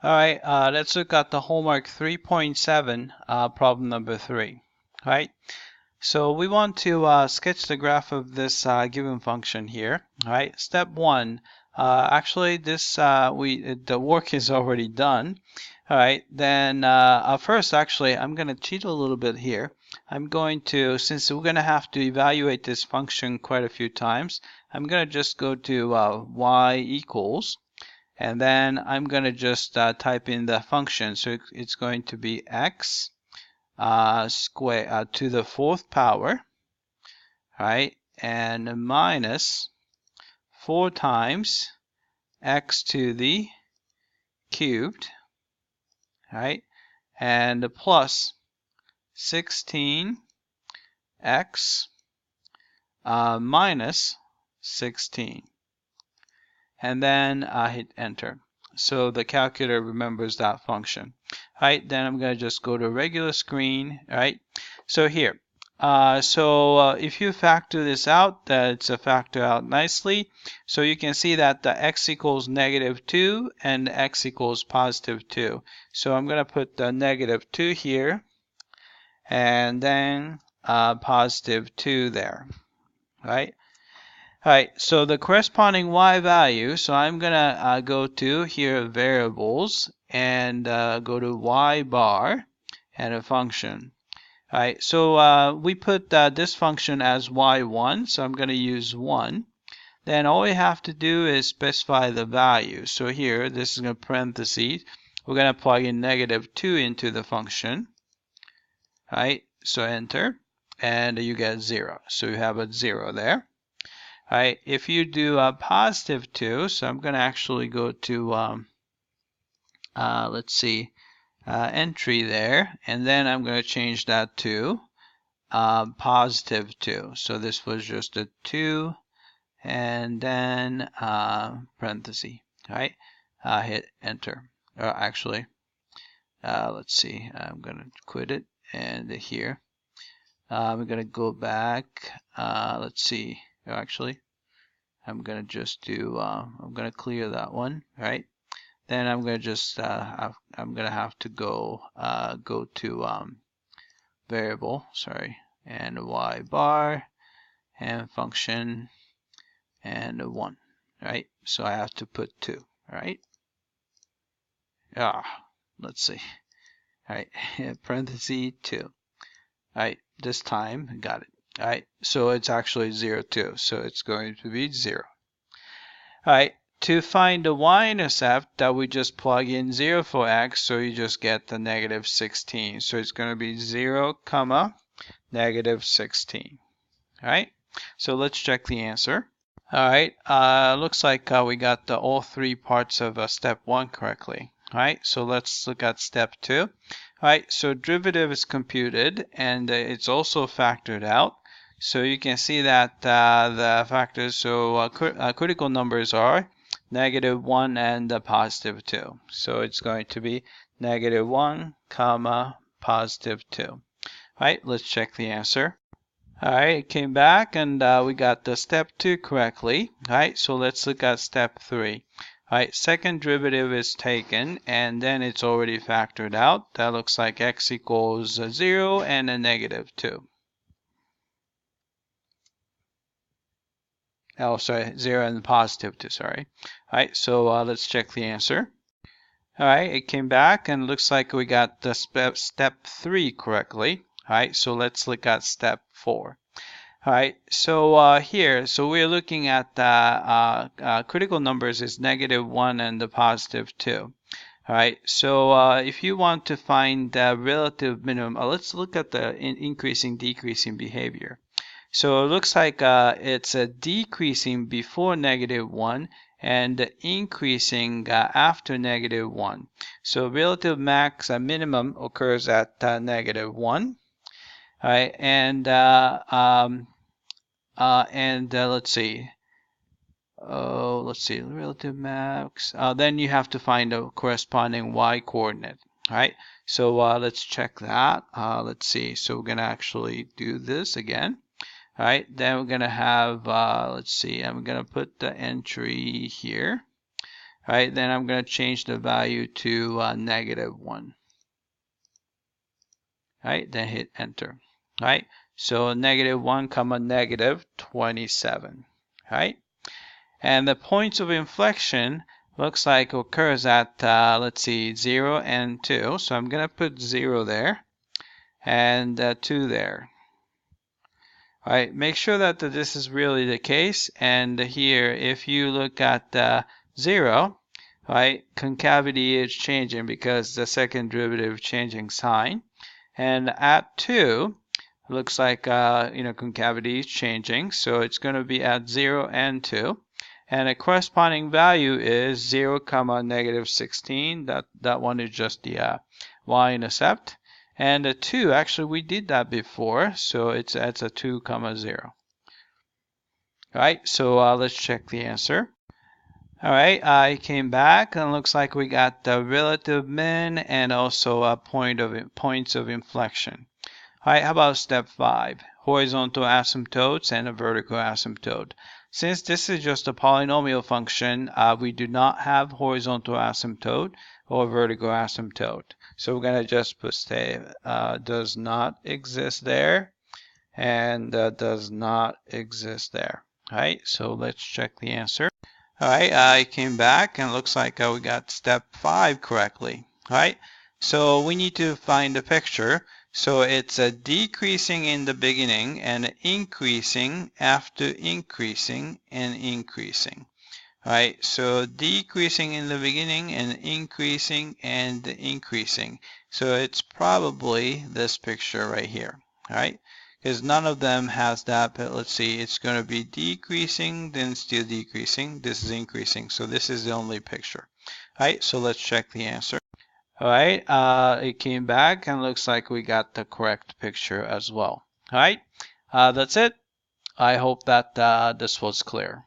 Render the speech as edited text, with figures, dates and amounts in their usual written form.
All right, let's look at the homework 3.7, problem number 3. All right, so we want to sketch the graph of this given function here. All right, step 1. Actually, the work is already done. All right, then first, actually, I'm going to cheat a little bit here. I'm going to, since we're going to have to evaluate this function quite a few times, I'm going to just go to y equals. And then I'm going to just type in the function. So it's going to be x square to the 4th power, right? And minus 4 times x to the cubed, right? And plus 16x minus 16. And then I hit enter. So the calculator remembers that function. All right, then I'm going to just go to regular screen. All right, so here. If you factor this out, it's a factor out nicely. So you can see that the x equals -2 and x equals +2. So I'm going to put the -2 here and then +2 there. All right. All right, so the corresponding y value, so I'm going to go to here variables and go to y bar and a function. All right, so we put this function as y1, so I'm going to use 1. Then all we have to do is specify the value. So here, this is going to parentheses. We're going to plug in -2 into the function. All right, so enter, and you get 0. So you have a 0 there. All right, if you do a +2, so I'm going to actually go to, let's see, entry there, and then I'm going to change that to +2. So this was just a 2, and then parenthesis. All right, hit enter. Actually, let's see, I'm going to quit it, and here, we're going to go back. Let's see. Actually, I'm going to just do, I'm going to clear that one, right? Then I'm going to just, I'm going to have to go to variable, sorry, and y bar, and function, and 1, right? So I have to put 2, right? Let's see, all right, parenthesis 2, all right, this time, got it. All right, so it's actually 0, 2, so it's going to be 0. All right, to find the y-intercept, that we just plug in 0 for x, so you just get the -16. So it's going to be 0, comma, -16. All right, so let's check the answer. All right, looks like we got all 3 parts of step 1 correctly. All right, so let's look at step 2. All right, so derivative is computed, and it's also factored out. So you can see that the factors, so critical numbers are -1 and +2. So it's going to be -1, comma, +2. All right, let's check the answer. All right, it came back, and we got the step 2 correctly. All right, so let's look at step 3. All right, second derivative is taken, and then it's already factored out. That looks like x equals 0 and a -2. Oh, sorry, 0 and +2, sorry. All right, so let's check the answer. All right, it came back, and it looks like we got the step 3 correctly. All right, so let's look at step 4. All right, so here, so we're looking at critical numbers is -1 and the +2. All right, so if you want to find the relative minimum, let's look at the increasing, decreasing behavior. So it looks like it's decreasing before -1 and increasing after -1. So relative max minimum occurs at -1. All right, and let's see. Let's see, relative max. Then you have to find a corresponding y coordinate. All right, so let's check that. Let's see. So we're going to actually do this again. All right, then we're going to have, let's see, I'm going to put the entry here. All right, then I'm going to change the value to -1. All right, then hit enter. All right, so -1 comma -27. All right, and the points of inflection looks like occurs at let's see, 0 and 2. So I'm going to put 0 there and 2 there. All right, make sure that this is really the case. And here, if you look at 0, right, concavity is changing because the second derivative changing sign. And at 2, looks like concavity is changing, so it's going to be at 0 and 2. And a corresponding value is 0, -16. That one is just the y-intercept. And the 2, actually we did that before, so it's a 2, 0. All right, so let's check the answer. All right, I came back and looks like we got the relative min and also a points of inflection. All right, how about step 5? Horizontal asymptotes and a vertical asymptote. Since this is just a polynomial function, we do not have horizontal asymptote or vertical asymptote. So we're going to just put does not exist there and does not exist there. All right, so let's check the answer. All right, I came back and it looks like we got step 5 correctly. All right, so we need to find the picture. So it's a decreasing in the beginning and increasing after increasing and increasing. All right, so decreasing in the beginning and increasing and increasing. So it's probably this picture right here. All right, because none of them has that, but let's see, it's going to be decreasing, then still decreasing. This is increasing, so this is the only picture. All right, so let's check the answer. All right, it came back and looks like we got the correct picture as well. All right, that's it. I hope that this was clear.